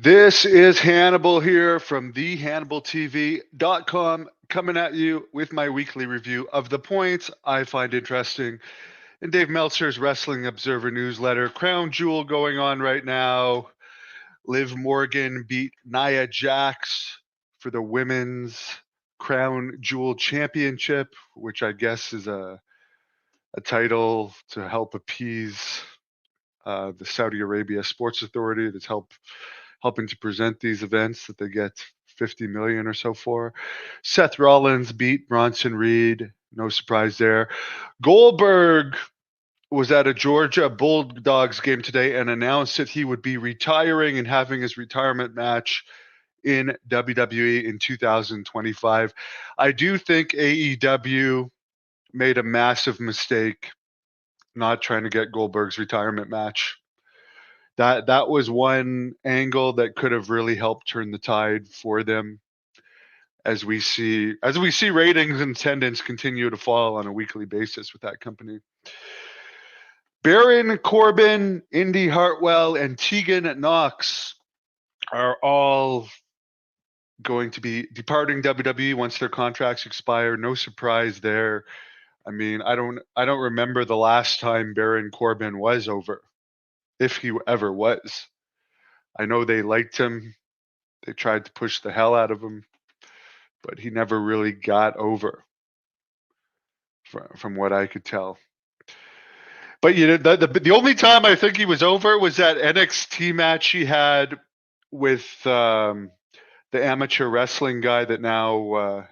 This is Hannibal here from thehannibaltv.com coming at you with my weekly review of the points I find interesting in Dave Meltzer's Wrestling Observer newsletter. Crown Jewel going on right now. Liv Morgan beat Nia Jax for the Women's Crown Jewel Championship, which I guess is a title to help appease the Saudi Arabia Sports Authority that's helping to present these events that they get 50 million or so for. Seth Rollins beat Bronson Reed. No surprise there. Goldberg was at a Georgia Bulldogs game today and announced that he would be retiring and having his retirement match in WWE in 2025. I do think AEW made a massive mistake not trying to get Goldberg's retirement match. That was one angle that could have really helped turn the tide for them as we see ratings and attendance continue to fall on a weekly basis with that company. Baron Corbin, Indy Hartwell, and Tegan Knox are all going to be departing WWE once their contracts expire. No surprise there. I mean, I don't remember the last time Baron Corbin was over, if he ever was. I know they liked him. They tried to push the hell out of him, but he never really got over, from what I could tell. But you know, the only time I think he was over was that NXT match he had with the amateur wrestling guy that now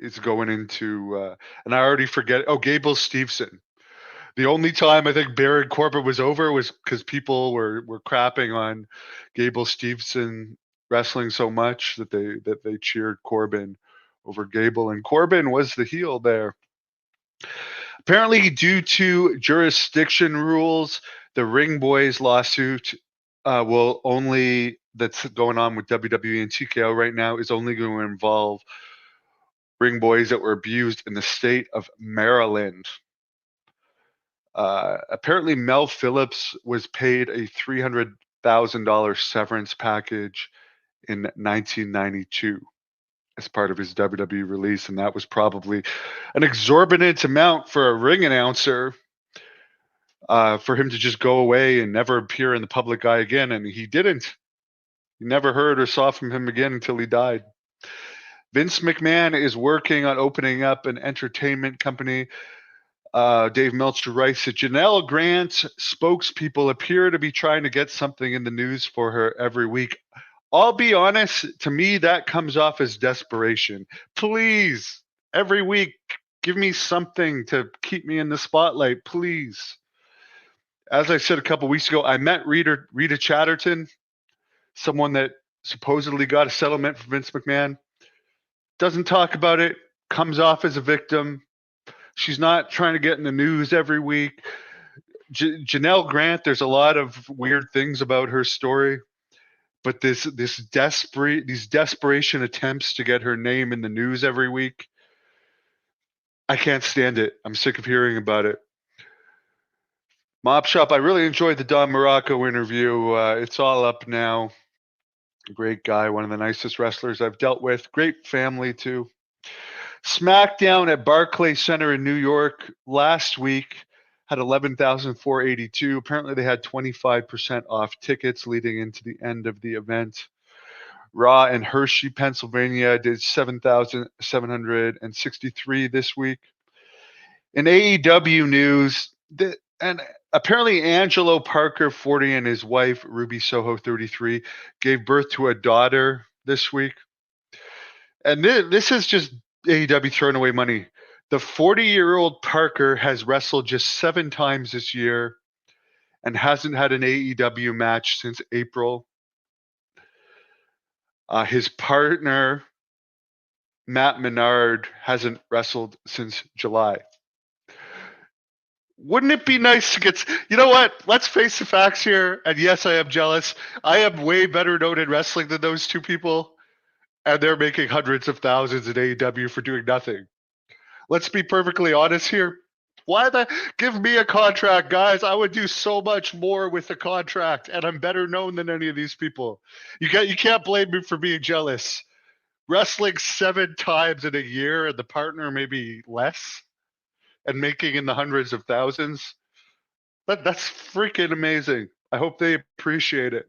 is going into, and I already forget. Oh, Gable Steveson. The only time I think Baron Corbin was over was because people were crapping on Gable Steveson wrestling so much that they cheered Corbin over Gable, and Corbin was the heel there. Apparently, due to jurisdiction rules, the Ring Boys lawsuit that's going on with WWE and TKO right now is only going to involve Ring Boys that were abused in the state of Maryland. Apparently, Mel Phillips was paid a $300,000 severance package in 1992 as part of his WWE release, and that was probably an exorbitant amount for a ring announcer for him to just go away and never appear in the public eye again, and he didn't. You never heard or saw from him again until he died. Vince McMahon is working on opening up an entertainment company. Dave Meltzer writes that Janelle Grant's spokespeople appear to be trying to get something in the news for her every week. I'll be honest, to me, that comes off as desperation. Please, every week, give me something to keep me in the spotlight, please. As I said a couple weeks ago, I met Rita Chatterton, someone that supposedly got a settlement from Vince McMahon. Doesn't talk about it, comes off as a victim. She's not trying to get in the news every week. Janelle Grant, there's a lot of weird things about her story, but these desperation attempts to get her name in the news every week, I can't stand it. I'm sick of hearing about it. Mop Shop, I really enjoyed the Don Morocco interview. It's all up now. Great guy, one of the nicest wrestlers I've dealt with. Great family, too. SmackDown at Barclays Center in New York last week had 11,482. Apparently, they had 25% off tickets leading into the end of the event. Raw in Hershey, Pennsylvania did 7,763 this week. In AEW news, and apparently Angelo Parker, 40, and his wife, Ruby Soho, 33, gave birth to a daughter this week. And this is just AEW throwing away money. The 40-year-old Parker has wrestled just 7 times this year and hasn't had an AEW match since April. His partner, Matt Menard, hasn't wrestled since July. Wouldn't it be nice to get... You know what? Let's face the facts here. And yes, I am jealous. I am way better known in wrestling than those two people. And they're making hundreds of thousands in AEW for doing nothing. Let's be perfectly honest here. Why the give me a contract, guys? I would do so much more with a contract, and I'm better known than any of these people. You can't blame me for being jealous. Wrestling 7 times in a year and the partner maybe less and making in the hundreds of thousands. That's freaking amazing. I hope they appreciate it.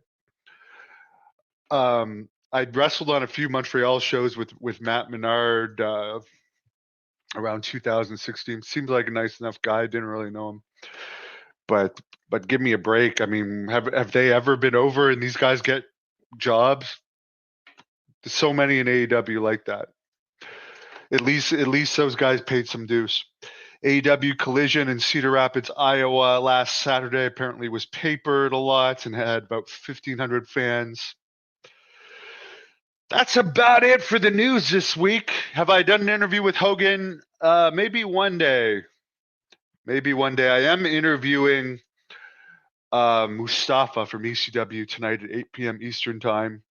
I wrestled on a few Montreal shows with Matt Menard around 2016. Seems like a nice enough guy. Didn't really know him, but give me a break. I mean, have they ever been over and these guys get jobs? There's so many in AEW like that. At least those guys paid some dues. AEW Collision in Cedar Rapids, Iowa last Saturday apparently was papered a lot and had about 1,500 fans. That's about it for the news this week. Have I done an interview with Hogan? Maybe one day. Maybe one day. I am interviewing Mustafa from ECW tonight at 8 p.m. Eastern Time.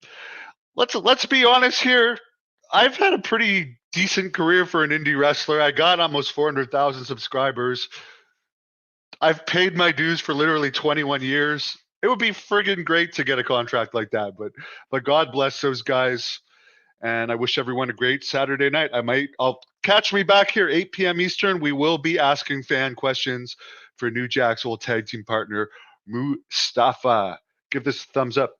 Let's be honest here. I've had a pretty decent career for an indie wrestler. I got almost 400,000 subscribers. I've paid my dues for literally 21 years. It would be friggin' great to get a contract like that, but God bless those guys. And I wish everyone a great Saturday night. I'll catch me back here 8 p.m. Eastern. We will be asking fan questions for New Jack's old tag team partner, Mustafa. Give this a thumbs up.